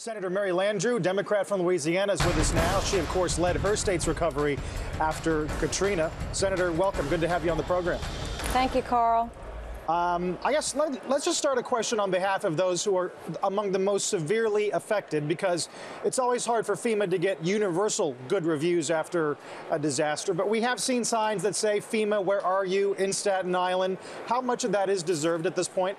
Senator Mary Landrieu, Democrat from Louisiana, is with us now. She, of course, led her state's recovery after Katrina. Senator, welcome. Good to have you on the program. Thank you, Carl. I guess let's just start a question on behalf of those who are among the most severely affected, because it's always hard for FEMA to get universal good reviews after a disaster. But we have seen signs that say, FEMA, where are you in Staten Island? How much of that is deserved at this point?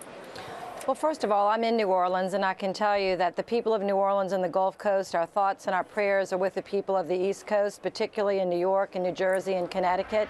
Well, first of all, I'm in New Orleans, and I can tell you that the people of New Orleans and the Gulf Coast, our thoughts and our prayers are with the people of the East Coast, particularly in New York and New Jersey and Connecticut.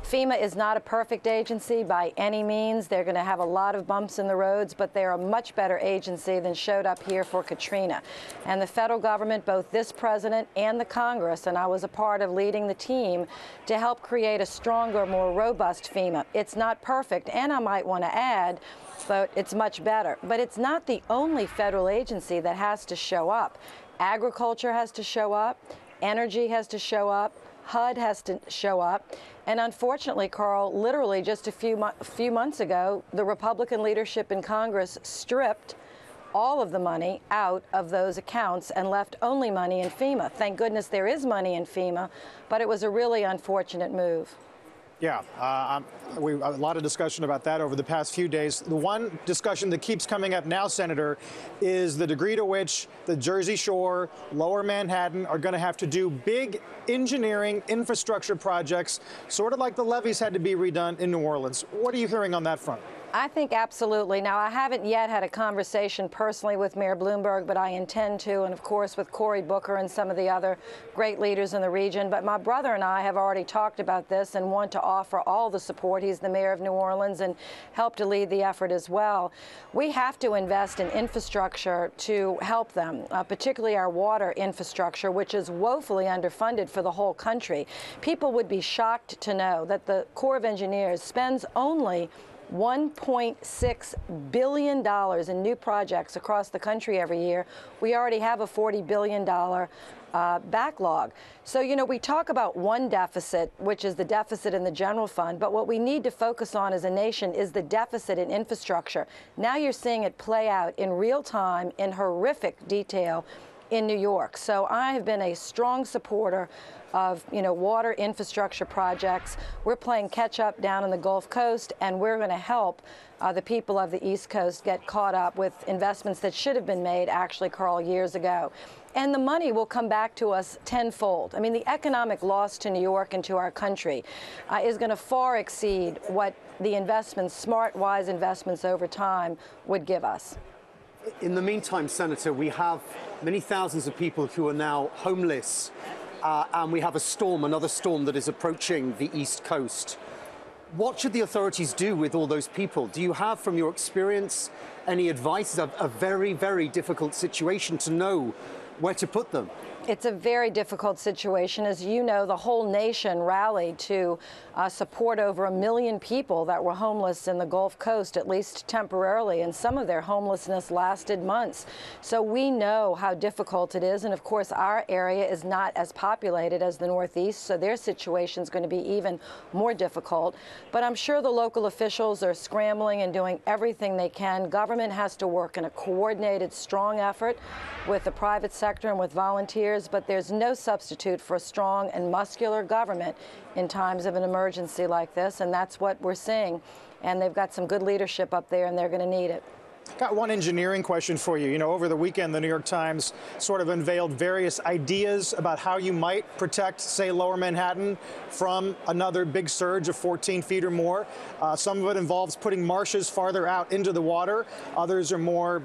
FEMA is not a perfect agency by any means. They're going to have a lot of bumps in the roads, but they're a much better agency than showed up here for Katrina. And the federal government, both this president and the Congress, and I was a part of leading the team to help create a stronger, more robust FEMA. It's not perfect, and I might want to add, but it's much better. But it's not the only federal agency that has to show up. Agriculture has to show up. Energy has to show up. HUD has to show up. And unfortunately, Carl, literally just a few months ago, the Republican leadership in Congress stripped all of the money out of those accounts and left only money in FEMA. Thank goodness there is money in FEMA, but it was a really unfortunate move. Yeah, a lot of discussion about that over the past few days. The one discussion that keeps coming up now, Senator, is the degree to which the Jersey Shore, Lower Manhattan are going to have to do big engineering infrastructure projects, sort of like the levees had to be redone in New Orleans. What are you hearing on that front? I think absolutely. Now, I haven't yet had a conversation personally with Mayor Bloomberg, but I intend to, and of course with Cory Booker and some of the other great leaders in the region. But my brother and I have already talked about this and want to offer all the support. He's the mayor of New Orleans and help to lead the effort as well. We have to invest in infrastructure to help them, particularly our water infrastructure, which is woefully underfunded for the whole country. People would be shocked to know that the Corps of Engineers spends only $1.6 billion in new projects across the country every year. We already have a $40 billion backlog. So, you know, we talk about one deficit, which is the deficit in the general fund, but what we need to focus on as a nation is the deficit in infrastructure. Now you're seeing it play out in real time in horrific detail in New York. So I have been a strong supporter of, water infrastructure projects. We're playing catch up down in the Gulf Coast, and we're going to help the people of the East Coast get caught up with investments that should have been made, actually, Carl, years ago. And the money will come back to us tenfold. I mean, the economic loss to New York and to our country is going to far exceed what the investments, smart, wise investments over time would give us. In the meantime, Senator, we have many thousands of people who are now homeless, and we have another storm that is approaching the East Coast. What should the authorities do with all those people? Do you have, from your experience, any advice? It's a very, very difficult situation to know where to put them. It's a very difficult situation. As you know, the whole nation rallied to support over 1 million people that were homeless in the Gulf Coast, at least temporarily, and some of their homelessness lasted months. So we know how difficult it is, and of course our area is not as populated as the Northeast, so their situation is going to be even more difficult. But I'm sure the local officials are scrambling and doing everything they can. Government has to work in a coordinated, strong effort with the private sector and with volunteers. But there's no substitute for a strong and muscular government in times of an emergency like this, and that's what we're seeing. And they've got some good leadership up there, and they're going to need it. Got one engineering question for you. Over the weekend, the New York Times sort of unveiled various ideas about how you might protect, say, Lower Manhattan from another big surge of 14 feet or more. Some of it involves putting marshes farther out into the water. Others are more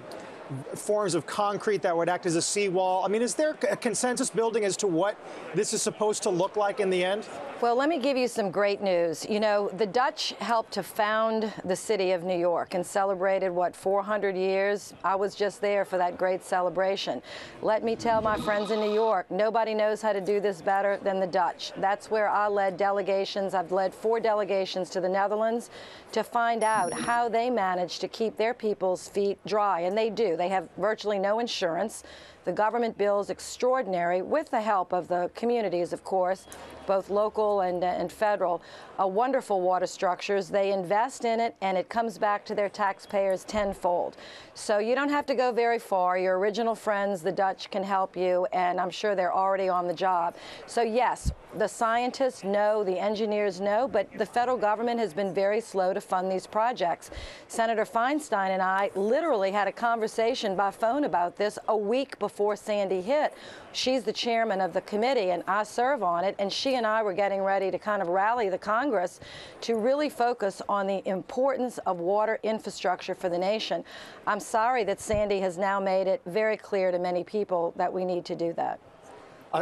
forms of concrete that would act as a seawall. I mean, is there a consensus building as to what this is supposed to look like in the end? Well, let me give you some great news. The Dutch helped to found the city of New York and celebrated, 400 years? I was just there for that great celebration. Let me tell my friends in New York, nobody knows how to do this better than the Dutch. That's where I led delegations. I've led 4 delegations to the Netherlands to find out how they manage to keep their people's feet dry, and they do. They have virtually no insurance. The government bill is extraordinary, with the help of the communities, of course, both local local and federal, wonderful water structures. They invest in it, and it comes back to their taxpayers tenfold. So you don't have to go very far. Your original friends, the Dutch, can help you, and I'm sure they're already on the job. So yes, the scientists know, the engineers know, but the federal government has been very slow to fund these projects. Senator Feinstein and I literally had a conversation by phone about this a week before Sandy hit. She's the chairman of the committee, and I serve on it, and she and I were getting ready to kind of rally the Congress to really focus on the importance of water infrastructure for the nation. I'm sorry that Sandy has now made it very clear to many people that we need to do that.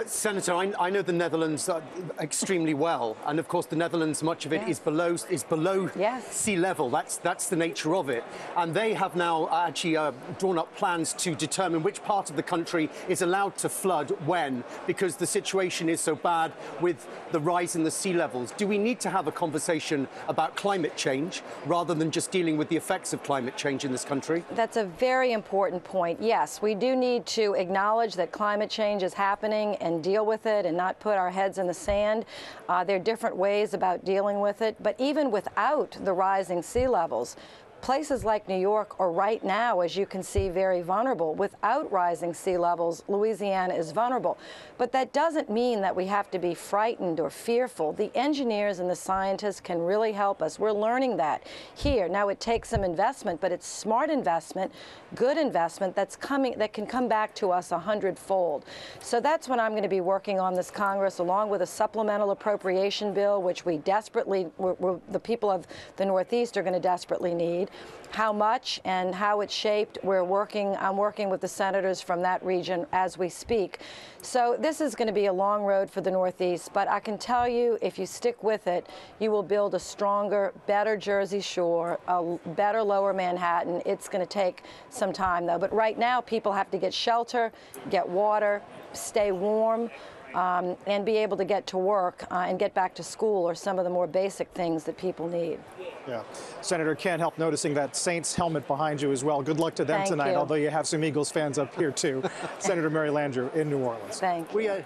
Senator, I know the Netherlands extremely well, and of course the Netherlands, much of it is below Yes. sea level. That's the nature of it, and they have now actually drawn up plans to determine which part of the country is allowed to flood when, because the situation is so bad with the rise in the sea levels. Do we need to have a conversation about climate change rather than just dealing with the effects of climate change in this country? That's a very important point. Yes, we do need to acknowledge that climate change is happening and deal with it and not put our heads in the sand. There are different ways about dealing with it, but even without the rising sea levels, places like New York are right now, as you can see, very vulnerable. Without rising sea levels, Louisiana is vulnerable. But that doesn't mean that we have to be frightened or fearful. The engineers and the scientists can really help us. We're learning that here. Now, it takes some investment, but it's smart investment, good investment that can come back to us 100-fold. So that's what I'm going to be working on this Congress, along with a supplemental appropriation bill, which we desperately, the people of the Northeast are going to desperately need. How much and how it's shaped, I'm working with the senators from that region as we speak. So this is going to be a long road for the Northeast, but I can tell you, if you stick with it, you will build a stronger, better Jersey Shore, a better Lower Manhattan. It's going to take some time, though. But right now, people have to get shelter, get water, stay warm, and be able to get to work and get back to school, or some of the more basic things that people need. Yeah. Senator, can't help noticing that Saints helmet behind you as well. Good luck to them Thank tonight, you. although you have some Eagles fans up here, too. Senator Mary Landrieu in New Orleans. Thank you.